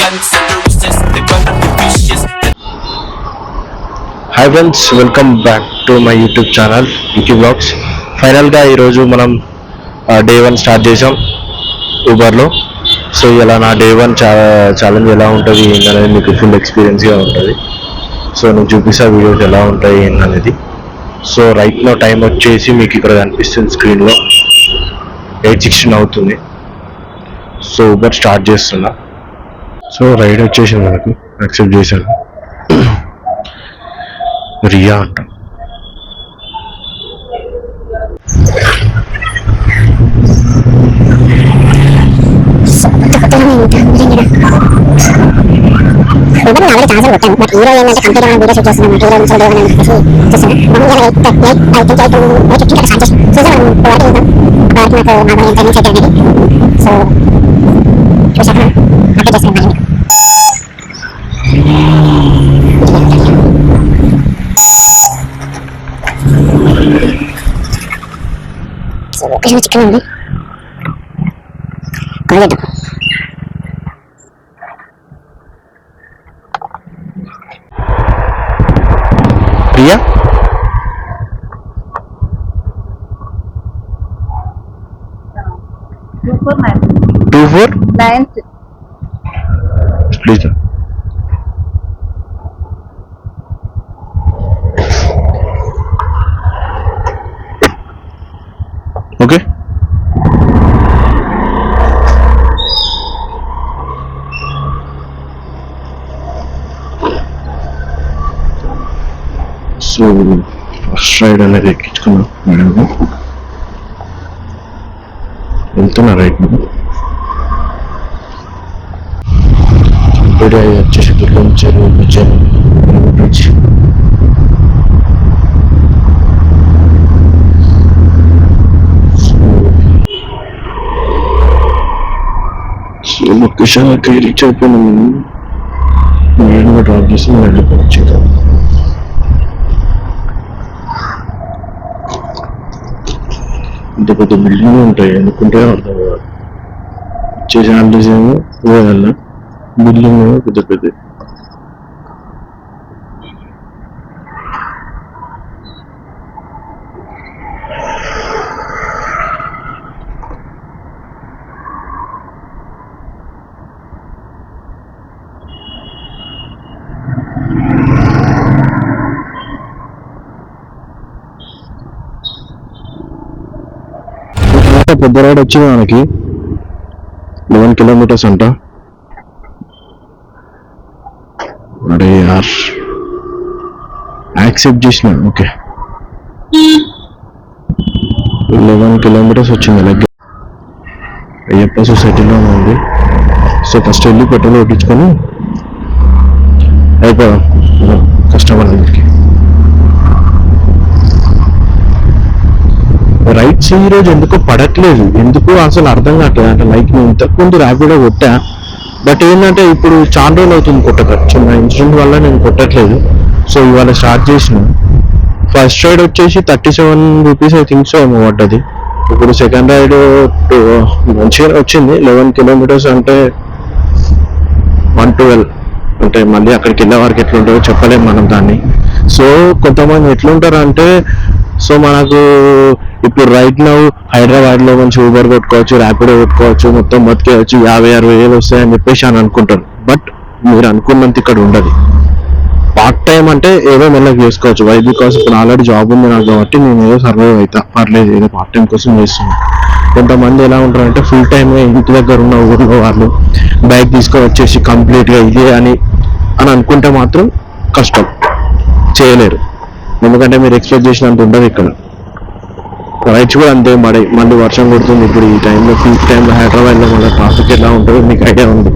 Hi friends, welcome back to my YouTube channel ET blogs. ఫైనల్గా ఈరోజు మనం day 1 start చేసాం ఊబర్లో. సో ఇలా నా డే 1 ఛాలెంజ్ ఎలా ఉంటుంది ఏంటనేది మీకు ఫుల్ ఎక్స్పీరియన్స్గా ఉంటుంది. సో నేను చూపిస్తా వీడియోస్ ఎలా ఉంటాయి ఏంటనేది. సో రైట్ నో టైం వచ్చేసి మీకు ఇక్కడ కనిపిస్తుంది స్క్రీన్లో 8:16 అవుతుంది. సో ఊబర్ స్టార్ట్ చేస్తున్నా. సో రైడ్ వచ్చేసింది, మనకు యాక్సెప్ట్ చేశాను. రియా అంట. చికెన్ ఉంది Priya. Two four please. Okay, so first ride అనేది ఎక్కించుకున్నాం మేడం. వెళ్తున్నా రైట్ ఇప్పుడు వచ్చేసి దుర్గం చెరువు బ్రిడ్జ్. సో లొకేషన్కి రీచ్ అయిపోయినా మేడం డ్రాప్ చేసి వెళ్ళిపోవచ్చు. ఇంత పెద్ద బిల్డింగ్ ఉంటాయి అనుకుంటే అర్థం కాదు. చేసే ఆంటీస్ ఏమో పోయాల బిల్డింగ్ ఏమో పెద్ద పెద్ద. పెద్ద రైడ్ వచ్చింది మనకి 11 కిలోమీటర్స్ అంట. అరే యార్, యాక్సెప్ట్ చేసిన. ఓకే, 11 కిలోమీటర్స్ వచ్చింది. అలాగే అయ్యప్ప సొసైటీలో ఉంది. సో ఫస్ట్ వెళ్ళి పెట్రోల్ కొట్టించుకొని అయిపోయాం కస్టమర్ దగ్గరికి. రైట్స్ ఈరోజు ఎందుకో పడట్లేదు, ఎందుకు అసలు అర్థం కావట్లేదు. అంటే లైక్ నేను ఇంతకుముందు ర్యాపిడో కొట్టా, బట్ ఏంటంటే ఇప్పుడు చాలా రోజులు అవుతుంది కొట్టక. చిన్న ఇన్సిడెంట్ వల్ల నేను కొట్టట్లేదు. సో ఇవాళ స్టార్ట్ చేసిన. ఫస్ట్ రైడ్ వచ్చేసి 37 రూపీస్ ఐ థింక్ సో ఏమో పడ్డది. ఇప్పుడు సెకండ్ రైడ్ మంచిగా వచ్చింది. 11 కిలోమీటర్స్ అంటే 112. అంటే మళ్ళీ అక్కడికి వెళ్ళే వారికి ఎట్లుంటుందో చెప్పలేము మనం దాన్ని. సో కొంతమంది ఎట్లుంటారు అంటే, సో మనకు ఇప్పుడు రైట్ నౌ హైదరాబాద్లో మంచి ఊబర్ కొట్టుకోవచ్చు, ర్యాపిడో కొట్టుకోవచ్చు, మొత్తం బతికేయచ్చు, 50-60 వేలు వస్తాయని చెప్పేసి అని అనుకుంటారు. బట్ మీరు అనుకున్నంత ఇక్కడ ఉండదు. పార్ట్ టైం అంటే ఏదో మెల్లగా చేసుకోవచ్చు. వై బికాస్ ఇప్పుడు ఆల్రెడీ జాబ్ ఉంది నాకు, కాబట్టి నేను ఏదో సర్వైవ్ అవుతా, పర్లేదు, ఏదో పార్ట్ టైం కోసం చేస్తున్నాను. కొంతమంది ఎలా ఉంటారంటే ఫుల్ టైమ్ ఇంటి దగ్గర ఉన్న ఊళ్ళో వాళ్ళు బైక్ తీసుకొని వచ్చేసి కంప్లీట్గా ఇదే అని అనుకుంటే మాత్రం కష్టం, చేయలేరు. ఎందుకంటే మీరు ఎక్స్పెక్ట్ చేసినంత ఉండదు ఇక్కడ. రైట్స్ కూడా అంతే పడాయి. మళ్ళీ వర్షం కొడుతుంది ఇప్పుడు ఈ టైంలో, పీక్ టైంలో హైదరాబాద్లో మళ్ళీ ట్రాఫిక్ ఎలా ఉంటుందో మీకు ఐడియా ఉంది.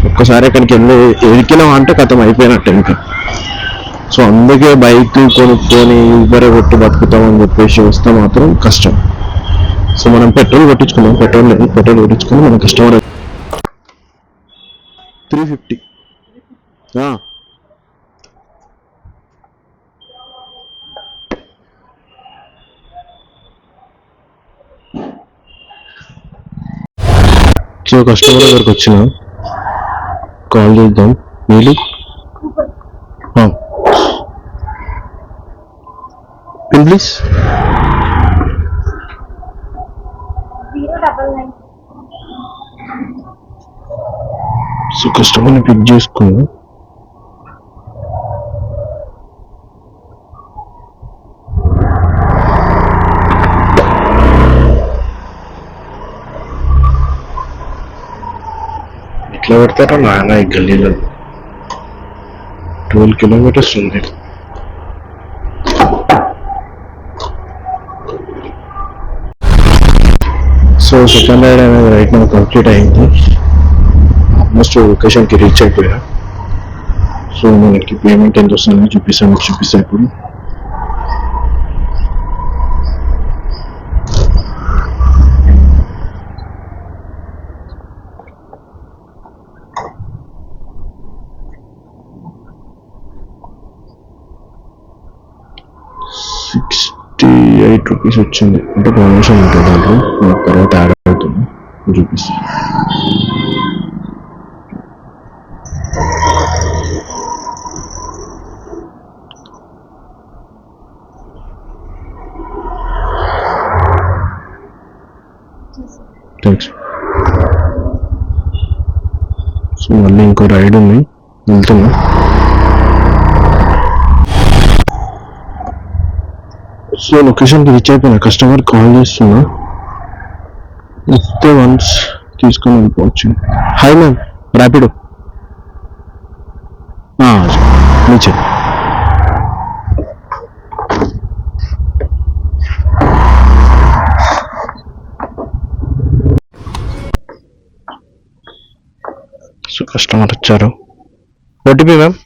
ఒక్కసారి అక్కడికి వెళ్ళి ఎరికినాం అంటే కథం అయిపోయినట్టే ఇంకా. సో అందుకే బైక్ కొనుక్కొని ఊబరే కొట్టి బతుకుతామని చెప్పేసి వస్తే మాత్రం కష్టం. సో మనం పెట్రోల్ కొట్టించుకున్నాం, పెట్రోల్ లేదు, పెట్రోల్ కొట్టించుకొని మనం కస్టమర్ 350. సో కస్టమర్ దగ్గరకు వచ్చిన కాల్ చేద్దాం. నీళ్ళు పిన్ ప్లీజ్. సో కస్టమర్ని పిక్ చేసుకున్నాం. ఎట్లా పెడతారో నాన్న ఈ గల్లీలో. 12 కిలోమీటర్స్ ఉంది. సో సెకండ్ రైడ్ అనేది రైట్ నా కంప్లీట్ అయింది. ఆల్మోస్ట్ లొకేషన్కి రీచ్ అయిపోయా. సో మనకి పేమెంట్ ఎంత వస్తుందని చూపిస్తాను ఇప్పుడు. ₹68 వచ్చింది. అంటే ప్రమోషన్ ఉంటుంది దాంట్లో, మనకు తర్వాత యాడ్ అవుతుంది చూపిస్తాను. థ్యాంక్స్. సో మళ్ళీ ఇంకో రైడ్ ఉంది, వెళ్తున్నా. సో లొకేషన్కి రీచ్ అయిపోయినా. కస్టమర్ కాల్ చేస్తున్నా, ఇస్తే వన్స్ తీసుకొని వెళ్ళిపోవచ్చు. హాయ్ మ్యామ్, ర్యాపిడో नीचे. సో కస్టమర్ వచ్చారు. OTP ma'am.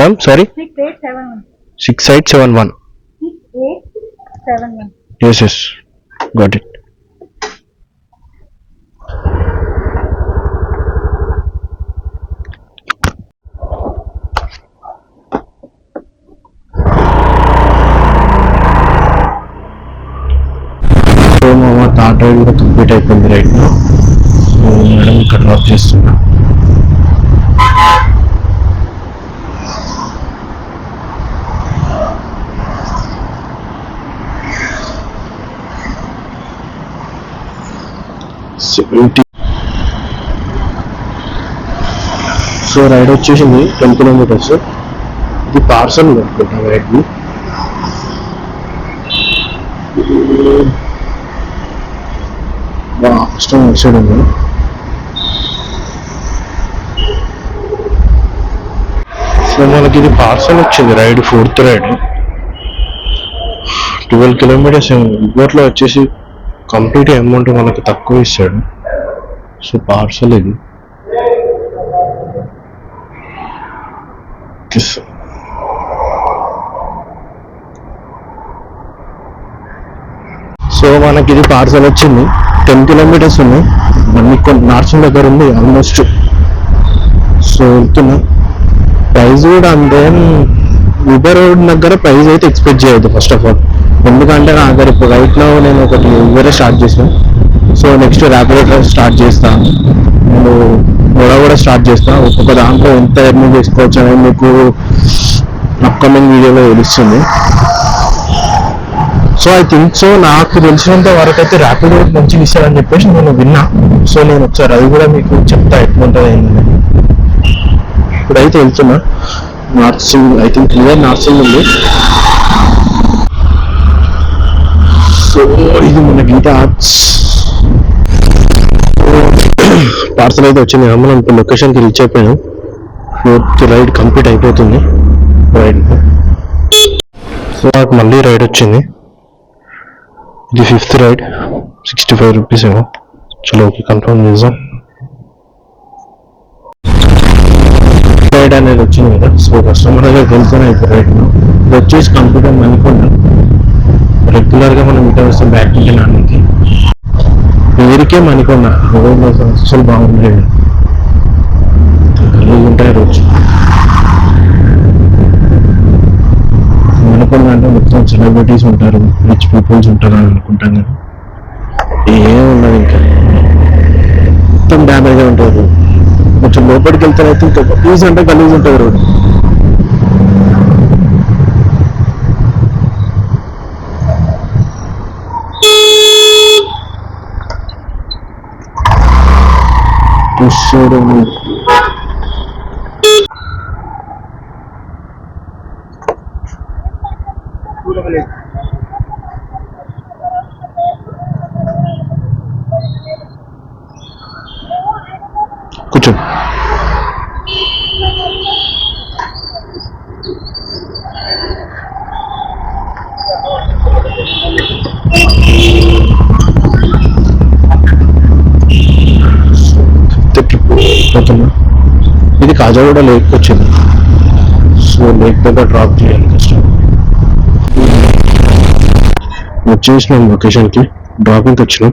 Ma'am sorry 6871. yes yes got it. So మా థర్డ్ రైడ్ కూడా కంప్లీట్ అయిపోయింది రైట్ నా. సో మేడం ఇక్కడ డ్రాప్ చేస్తున్నా. సో రైడ్ వచ్చేసింది 10 కిలోమీటర్స్. ఇది పార్సల్ అనుకుంటాం రైడ్ని. కష్టం సైడ్ ఉంది. సో మనకి ఇది పార్సల్ వచ్చింది రైడ్, 4th రైడ్. 12 కిలోమీటర్స్. ఉబర్లో వచ్చేసి కంప్లీట్ అమౌంట్ మనకు తక్కువ ఇస్తాడు. సో పార్సల్ ఇది. సో మనకి ఇది పార్సల్ వచ్చింది. 10 కిలోమీటర్స్ ఉన్నాయి. మనకి నార్సింగ్ దగ్గర ఉంది ఆల్మోస్ట్. సో వెళ్తున్నా. ప్రైస్ కూడా అంతే. ఉబర్ దగ్గర ప్రైస్ అయితే ఎక్స్పెక్ట్ చేయొద్దు ఫస్ట్ ఆఫ్ ఆల్. ఎందుకంటే నా దగ్గర ఇప్పుడు రైట్ లో నేను ఒకటి ఉబరే స్టార్ట్ చేసాను. సో నెక్స్ట్ ర్యాపిడో స్టార్ట్ చేస్తా, నేను ఓలా కూడా స్టార్ట్ చేస్తా. ఒక్కొక్క దాంట్లో ఎంత ఎర్నింగ్ చేసుకోవచ్చు అనేది మీకు అప్కమింగ్ వీడియోలో తెలుస్తుంది. సో ఐ థింక్ సో నాకు తెలిసినంత వరకు అయితే ర్యాపిడో మంచిగా ఇస్తారని చెప్పేసి నేను విన్నా. సో నేను ఒకసారి అది కూడా మీకు చెప్తా ఎట్లుంటుంది ఏంటని. ఇప్పుడైతే వెళ్తున్నా Narsing. I think clear Narsing ఉంది. సో ఇది మన గీతా ఆర్ట్స్. పార్సల్ అయితే వచ్చింది. మనం ఇప్పుడు లొకేషన్కి రీచ్ అయిపోయాం. 4th రైడ్ కంప్లీట్ అయిపోతుంది రైడ్. సో నాకు మళ్ళీ రైడ్ వచ్చింది. ఇది 5th రైడ్, ₹65 ఏమో. చలో ఓకే, కన్ఫర్మ్ చేద్దాం. రైడ్ అనేది వచ్చింది కదా. సో కస్టమర్ దగ్గర వెళ్తూనే అయిపోయి రైడ్ ఇది వచ్చేసి కంప్యూటర్ అనుకున్నాం. రెగ్యులర్గా మనం ఇటు వస్తాం బ్యాక్ తినడానికి. ఊరికే మనుకున్నా అసలు బాగుండేది. ఉంటాయి రోజు అనుకున్నా అంటే మొత్తం సెలబ్రిటీస్ ఉంటారు, రిచ్ పీపుల్స్ ఉంటారు అని అనుకుంటాం కదా. ఏమున్నది ఇంకా మొత్తం డ్యామేజ్ ఉంటుంది. కొంచెం లోపలికి వెళ్తారైతే ఇంకా గలీజ్ అంటే గలీజ్ ఉంటుంది రోడ్. కూర్చో. ఇది కాజాగూడ లేక్ వచ్చింది. సో లేక్ దగ్గర డ్రాప్ చేయాలి కష్టం. వచ్చేసినాం లొకేషన్కి, డ్రాపింగ్కి వచ్చినాం.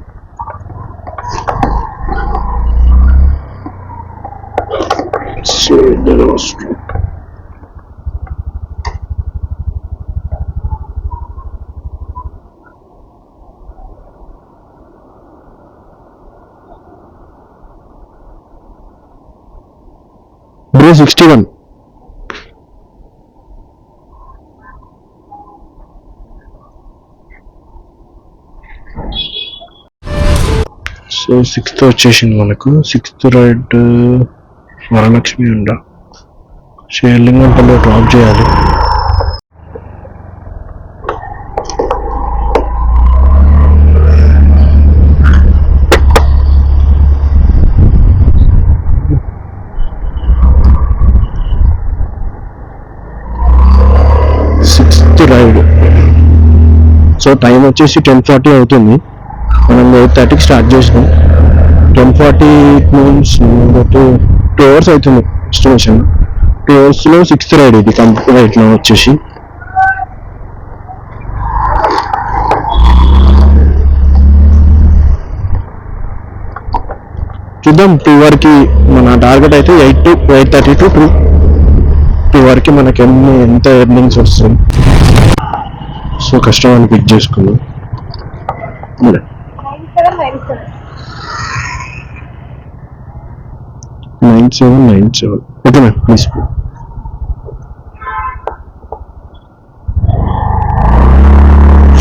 So bro 61. సో 6th వచ్చేసింది మనకు. 6th రైడ్ వరలక్ష్మి ఉండ షేర్లింగంపల్లి డ్రాప్ చేయాలి. రైడ్. సో టైం వచ్చేసి 10:40 అవుతుంది. మనం 8:30కి స్టార్ట్ చేసినాం. 10:40 మీన్స్ 2 hours అవుతుంది ఎస్టిమేషన్. 2 hours 6th రైడ్ ఇది కంప్లీట్ రైడ్లో వచ్చేసి. చూద్దాం 2 వరకు మన టార్గెట్ అయితే 8:30 to 2 వరకు మనకి ఎంత ఎర్నింగ్స్ వస్తుంది. సో కస్టమర్ని పిక్ చేసుకున్నాం. 9797. Okay ma'am, please.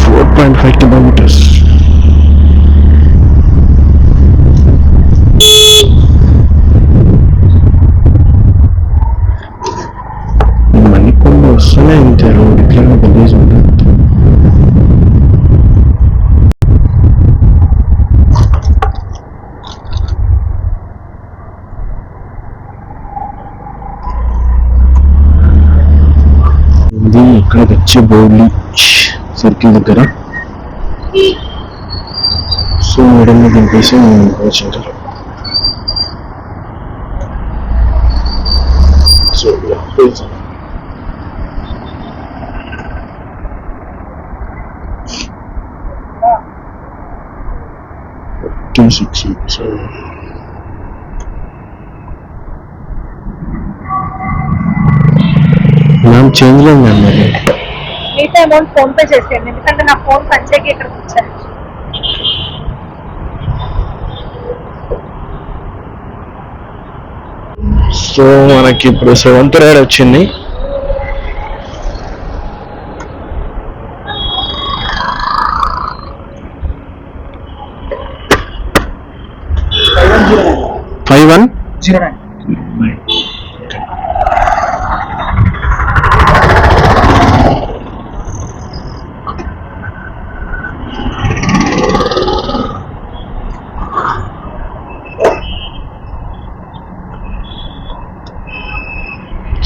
4.5 kilometers. Manikonda వస్తూనే అంతే రోడ్ ఇట్లా గలీజ్ ఉంటుంది. ఇక్కడ వచ్చే బోర్లీ సర్కిల్ దగ్గర. సో మేడం దింపేసి వచ్చింటారు. సో 56. మ్యామ్ చేంజ్ లేదు మ్యామ్. మిగతా అమౌంట్ ఫోన్ పే చేసేయండి, ఎందుకంటే నా ఫోన్ పనిచేయక ఇక్కడికి వచ్చాను. సో మనకి ఇప్పుడు 7th రైడ్ వచ్చింది.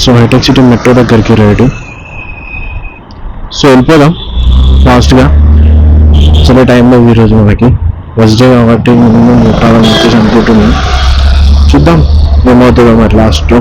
సో హైటెక్ సిటీ మెట్రో దగ్గరికి రైడ్. సో వెళ్ళిపోదాం ఫాస్ట్గా. అసలే టైంలో ఈరోజు మనకి ఫస్ట్ డే కాబట్టి ముందు ముట్టాలని చెప్పేసి అనుకుంటున్నాం. చూద్దాం ఏమవుతుందో మరి లాస్ట్లో.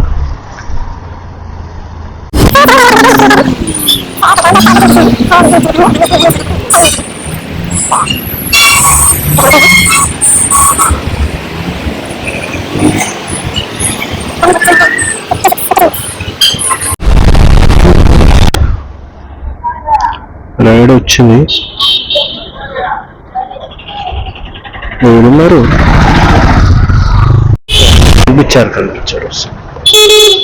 రైడ్ వచ్చింది. ఎవరున్నారు? కనిపించారు.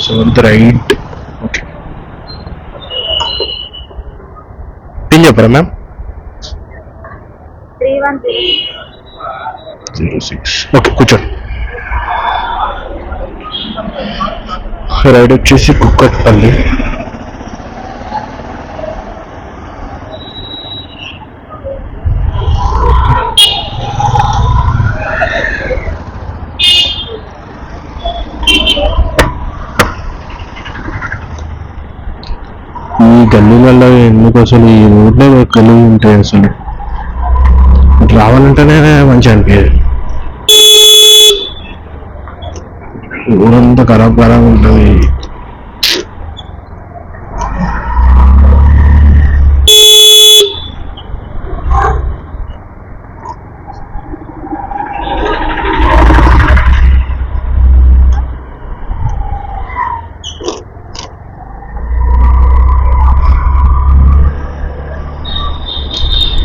Seventh right. ఓకే, పిన్ చెప్పరా మ్యామ్? 310. ఓకే, కూర్చోండి. రైడ్ వచ్చేసి కుక్కట్పల్లి. ఈ గల్లీలలో ఎందుకు అసలు ఈ రోడ్లే కలిగి ఉంటాయి అసలు. ఇటు రావాలంటేనే మంచిగా అనిపించేది. ఊరంతా ఖరాబ్ ఉంటుంది.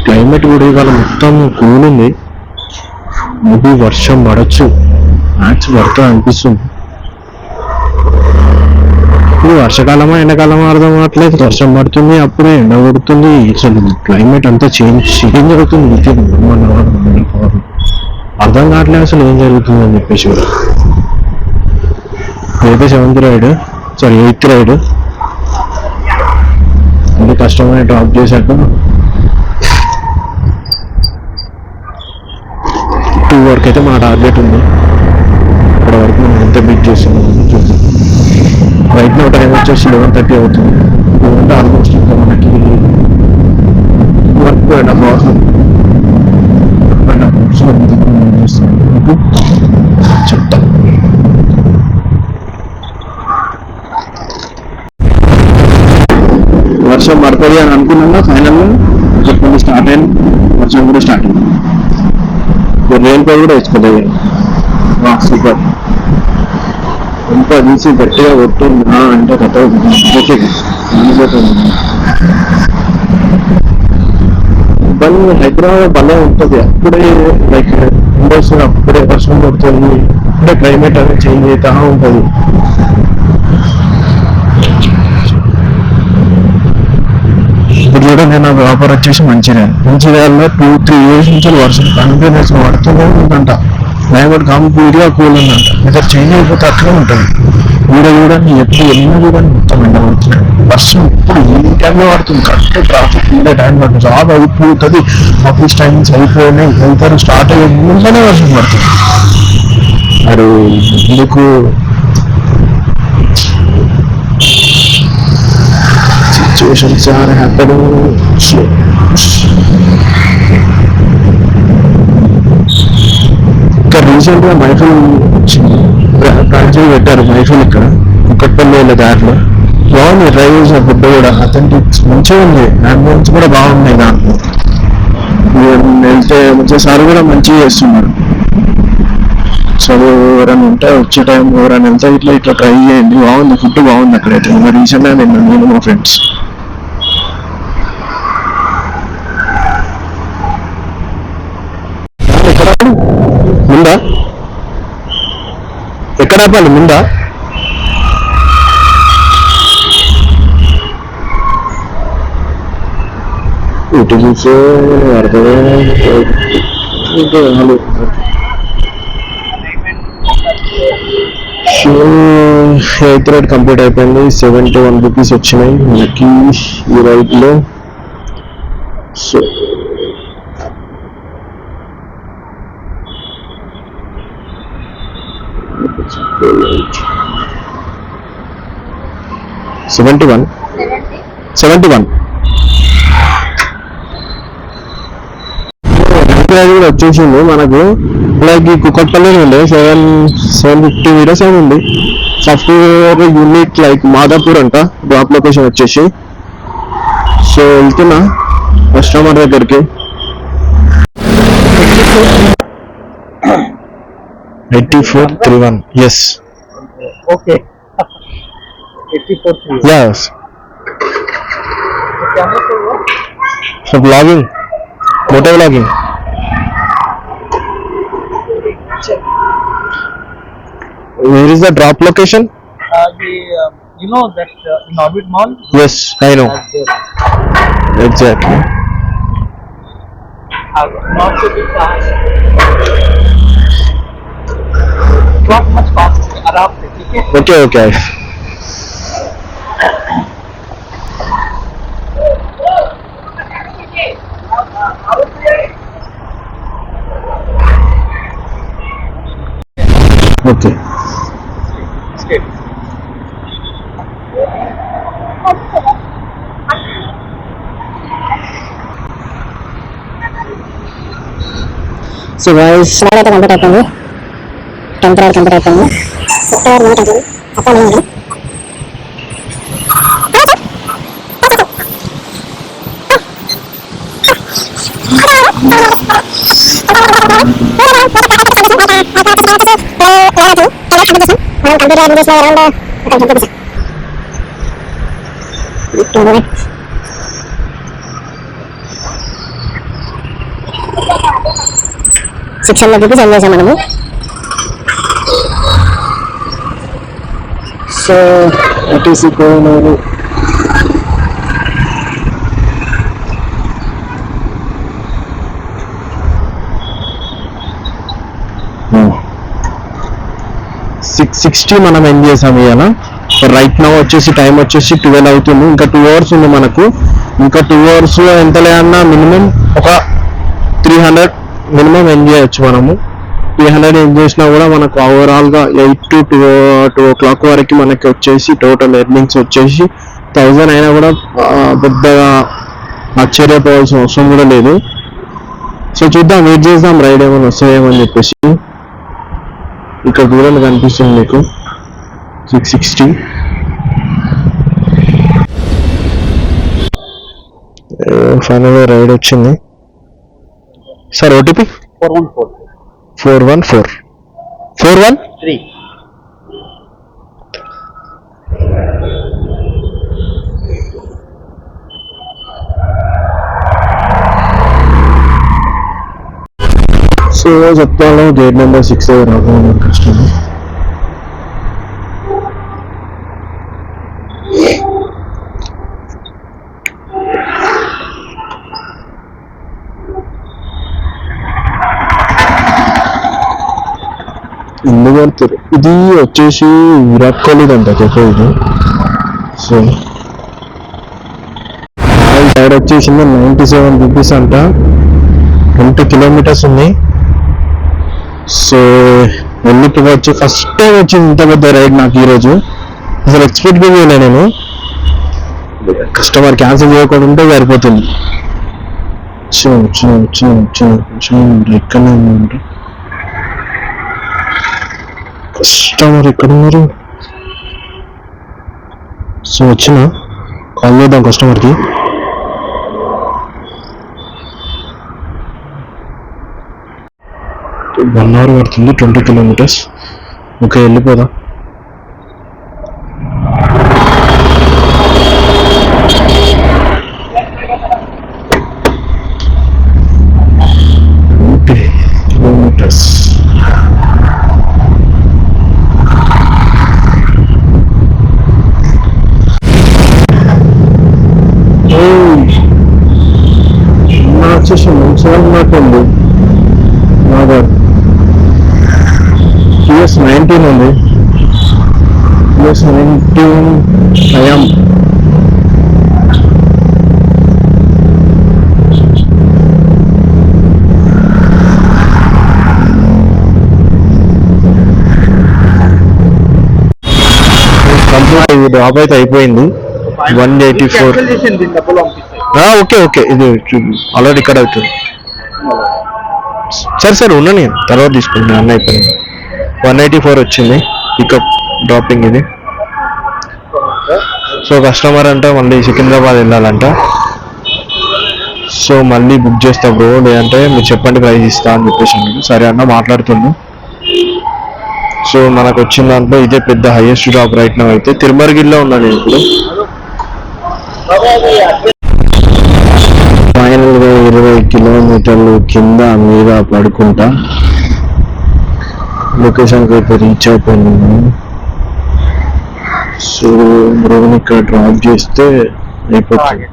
క్లైమేట్ కూడా ఇవాళ మొత్తం కూల్ ఉంది. మేబీ వర్షం పడచ్చు, మ్యాక్స్ పడుతుంది అనిపిస్తుంది. ఇప్పుడు వర్షాకాలమా ఎండాకాలమా అర్థం అవ్వట్లేదు. వర్షం పడుతుంది, అప్పుడే ఎండ కొడుతుంది. అసలు క్లైమేట్ అంతా చేంజ్ అవుతుంది. అర్థం కావట్లేదు అసలు ఏం జరుగుతుంది అని చెప్పేసి కూడా. అయితే 7th ride, sorry 8th ride అంటే కష్టమైన డ్రాప్ చేశాక 2 వరకు అయితే మా టార్గెట్ ఉంది. ఇక్కడ వరకు మనం ఎంత బీట్ చేస్తున్నాం చూద్దాం. రైట్ నా టైం వచ్చేసి 11:30 అవుతుంది. అంటే ఆల్మోస్ట్ ఇంకా మనకి వర్క్ పోయినా చెప్తా. వర్షం పడుతుంది అని అనుకున్నాక ఫైనల్గా చెప్పండి స్టార్ట్ అయింది. వర్షం కూడా స్టార్ట్ అయింది. రెయిన్ కోట్ కూడా వేసుకోలేదు. సూపర్. ఎంత తీసి గట్టిగా కొట్టిందా అంటే కథ హైదరాబాద్ భలే ఉంటుంది. అప్పుడే లైక్ విండోస్ అప్పుడే వర్షం పడుతుంది, అప్పుడే క్లైమేట్ అనేది చేంజ్ అవుతా ఉంటుంది. ఇప్పుడు చూడండి, నా వ్యాపారం వచ్చేసి మంచిర్యాలలో 2-3 years నుంచి వర్షం కంటిన్యూస్ పడుతూనే ఉందంట. క్లైమేట్ కంప్లీట్గా కూల్ ఉందంట. ఇద్దరు చేంజ్ అయిపోతే అట్లే ఉంటుంది. చూడండి ఎప్పుడు ఎన్నో చూడండి మొత్తం ఎండ పడుతున్నాయి. వర్షం ఇప్పుడు ఈ టైంలో పడుతుంది. కరెక్ట్ ట్రాఫిక్ ఉండే టైం పడుతుంది. జాబ్ అయిపోతుంది, ఆఫీస్ టైమింగ్స్ అయిపోయినాయి, వెళ్తారు స్టార్ట్ అయ్యే ముందుగానే వర్షం పడుతుంది. అది ఎందుకు సిచ్యువేషన్స్ ఆర్ హ్యాపెనింగ్. ఇక్కడ రీసెంట్ గా మైఫిల్ ప్రాంతం పెట్టారు. మైఫిల్ ఇక్కడ కుక్కట్పల్లి వెళ్ళే దారిలో బాగుంది. డ్రైవ్ చేసిన ఫుడ్ కూడా అథెంటిక్ మంచిగా ఉంది. అంబియన్స్ కూడా బాగున్నాయి. దాంట్లో వెళ్తే మంచిగా సార్ కూడా మంచిగా చేస్తున్నారు. సో ఎవరైనా ఉంటే వచ్చే టైం ఎవరైనా వెళ్తే ఇట్లా ట్రై చేయండి. బాగుంది, ఫుడ్ బాగుంది అక్కడైతే. రీసెంట్ గా నేను మా ఫ్రెండ్స్ ముందా ఎక్కడ ఆపాలి? ముందా ఇటు చూసే అర్థమే. సో 8th రైడ్ కంప్లీట్ అయిపోయింది. 71 రూపీస్ వచ్చినాయి మనకి ఈ రైడ్ లో. సో 71 కూడా వచ్చేసింది మనకు. లైక్ ఈ కుక్కట్పల్లి నుండి 750 meters ఉంది. సాఫ్ట్వేర్ యూనిట్ లైక్ మాదాపూర్ అంట డ్రాప్ లొకేషన్ వచ్చేసి. సో వెళ్తున్నా కస్టమర్ దగ్గరికి. 8431. yes. Okay. 8431. yes. For vlogging, motor vlogging. Where is the drop location? You know that in Orbit Mall? Yes, I know. That's there. Exactly. Not so big fast. Not much fast. आराम से, ठीक है? Okay, okay. Okay. Straight. So voice అయితే complete అయిపోయింది. 10th round complete అయిపోయింది. Software minute అవుతుంది. Software minute ₹600 send చేసాం మనము. సో ATC కోయినూరు $660 మనం ఎండ్ చేసాం ఇవాళ. రైట్ నౌ వచ్చేసి టైం వచ్చేసి 12 అవుతుంది. ఇంకా 2 hours ఉంది మనకు. ఇంకా 2 hours లో ఎంత లేదన్నా మినిమం ఒక 300 మినిమం ఎండ్ చేయొచ్చు మనము. 300 ఎండ్ చేసినా కూడా మనకు ఓవరాల్ గా 8 to 2 o'clock వరకు మనకి వచ్చేసి టోటల్ ఎర్నింగ్స్ వచ్చేసి 1000 అయినా కూడా పెద్దగా ఆశ్చర్యపోవాల్సిన అవసరం కూడా లేదు. సో చూద్దాం, వెయిట్ చేద్దాం రైడ్ ఏమైనా వస్తాయేమని చెప్పేసి. ఇక్కడ దూరం కనిపిస్తుంది మీకు 660. ఫైనల్ రైడ్ వచ్చింది సార్. ఓటీపీ 414 3. సో చెప్తాను గేట్ నెంబర్ 6 రాబోయే కష్టం. ఎందుకు పడుతుంది ఇది వచ్చేసి విరాట్ కోహ్లీ అంట కెఫే ఇది. సో రైడ్ వచ్చేసింది ₹97 అంట. 20 kilometers ఉంది. సో వెళ్ళిపోవచ్చు. ఫస్ట్ టైం వచ్చింది ఇంత పెద్ద రైడ్ నాకు ఈరోజు. అసలు ఎక్స్పెక్ట్ చేయలే నేను. కస్టమర్ క్యాన్సిల్ చేయకుండా ఉంటే సరిపోతుంది. ఎక్కడనే ఉందంటే కస్టమర్ ఎక్కడ ఉన్నారు. సో వచ్చిన కాల్ చేద్దాం కస్టమర్కి. వన్ అవర్ పడుతుంది, 20 kilometers. ఓకే వెళ్ళిపోదా. kilometers. వచ్చేసి మంచిగా ఉన్నట్టుంది. PS19 ఉంది. PS19 ఐఎమ్ కంప్లీట్ డ్రాప్ అయితే అయిపోయింది. 184. ఓకే ఓకే ఇది ఆల్రెడీ ఇక్కడ అవుతుంది. సరే సరే ఉన్నా నేను తర్వాత తీసుకుంటాను. అన్న అయిపోయింది. 184 వచ్చింది పికప్ డ్రాపింగ్ ఇది. సో కస్టమర్ అంటే మళ్ళీ సికింద్రాబాద్ వెళ్ళాలంట. సో మళ్ళీ బుక్ చేస్తా బ్రో, లేదంటే మీరు చెప్పండి ప్రైస్ ఇస్తా అని చెప్పేసి అన్నాడు. సరే అన్న మాట్లాడుతున్నాను. సో మనకు వచ్చిన దాంట్లో ఇదే పెద్ద హైయెస్ట్ డ్రాప్ రైట్ నౌ అయితే. తిరుమలగిరిలో ఉన్నాను నేను ఇప్పుడు. ఫైనల్గా 20 kilometers కింద మీద పడుకుంటా లొకేషన్కి అయితే రీచ్ అయిపోయినాము. సో బ్రోని ఇక్కడ డ్రాప్ చేస్తే అయిపోతుంది.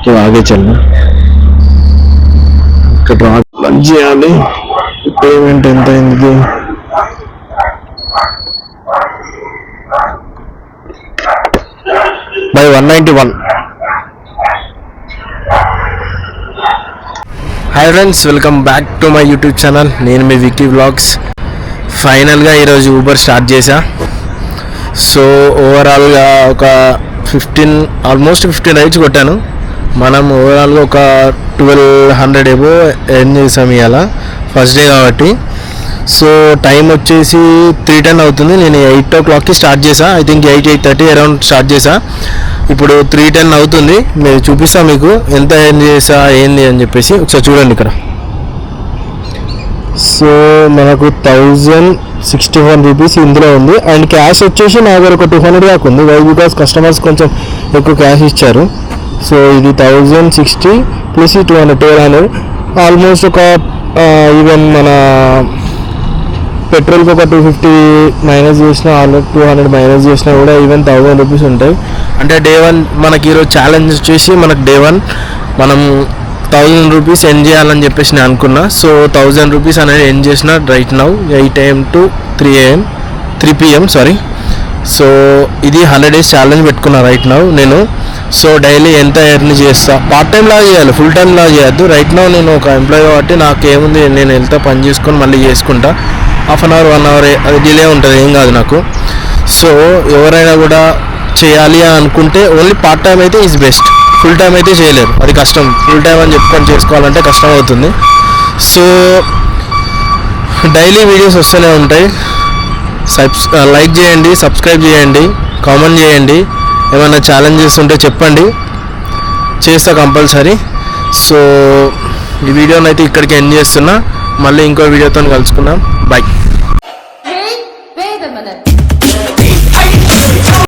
సో ఆగే చల్లా ఇక్కడ డ్రాప్ లంచ్ చేయాలి. పేమెంట్ ఎంత అయింది? By 191. Hi friends, welcome back to my YouTube channel. నేను మీ విక్కీ వ్లాగ్స్. ఫైనల్గా ఈరోజు ఊబర్ స్టార్ట్ చేశా. సో ఓవరాల్గా ఒక ఆల్మోస్ట్ 15 రైడ్స్ కొట్టాను. మనం ఓవరాల్గా ఒక 1200 ఏవో ఎర్న్ చేసాం ఇవాళ, ఫస్ట్ డే కాబట్టి. సో టైం వచ్చేసి 3:10 అవుతుంది. నేను 8 o'clockకి స్టార్ట్ చేసా. ఐ థింక్ 8:30 అరౌండ్ స్టార్ట్ చేసా. ఇప్పుడు 3:10 అవుతుంది. నేను చూపిస్తా మీకు ఎంత ఎర్న్ చేసా ఏంది అని చెప్పేసి. ఒకసారి చూడండి ఇక్కడ. సో మనకు 1061 రూపీస్ ఇందులో ఉంది. అండ్ క్యాష్ వచ్చేసి నా దగ్గర ఒక 200 దాకా ఉంది. వై బికాస్ కస్టమర్స్ కొంచెం ఎక్కువ క్యాష్ ఇచ్చారు. సో ఇది 1060 ప్లస్ 1200 ఆల్మోస్ట్ ఒక ఈవెన్ మన పెట్రోల్కి ఒక 250 మైనస్ చేసినా, 200 మైనస్ చేసినా కూడా ఈవెన్ 1000 రూపీస్ ఉంటాయి. అంటే డే 1 మనకి ఈరోజు ఛాలెంజ్ వచ్చేసి మనకు డే 1 మనం 1000 రూపీస్ ఎర్న్ చేయాలని చెప్పేసి నేను అనుకున్నా. సో 1000 రూపీస్ అనేది ఎర్న్ చేసిన right now 8 AM to 3 PM sorry. So ఇది 100 days ఛాలెంజ్ పెట్టుకున్నా రైట్ నౌ నేను. సో డైలీ ఎంత ఎర్న్ చేస్తా, పార్ట్ టైం లాగా చేయాలి, ఫుల్ టైం లాగా చేయొద్దు. రైట్ నౌ నేను ఒక ఎంప్లాయీ కాబట్టి నాకేముంది, నేను వెళ్తా పని చేసుకొని మళ్ళీ చేసుకుంటా. హాఫ్ అన్ అవర్ 1 hour అది డిలే ఉంటుంది, ఏం కాదు నాకు. సో ఎవరైనా కూడా చేయాలి అని అనుకుంటే ఓన్లీ పార్ట్ టైం అయితే ఈజ్ బెస్ట్. ఫుల్ టైం అయితే చేయలేరు, అది కష్టం. ఫుల్ టైం అని చెప్పుకొని చేసుకోవాలంటే కష్టం అవుతుంది. సో డైలీ వీడియోస్ వస్తూనే ఉంటాయి. లైక్ చేయండి, సబ్స్క్రైబ్ చేయండి, కామెంట్ చేయండి. ఏమైనా ఛాలెంజెస్ ఉంటే చెప్పండి, చేస్తా కంపల్సరీ. సో ఈ వీడియోని అయితే ఇక్కడికి ఎండ్ చేస్తున్నా. మళ్ళీ ఇంకో వీడియోతో కలుసుకుందాం. బాయ్.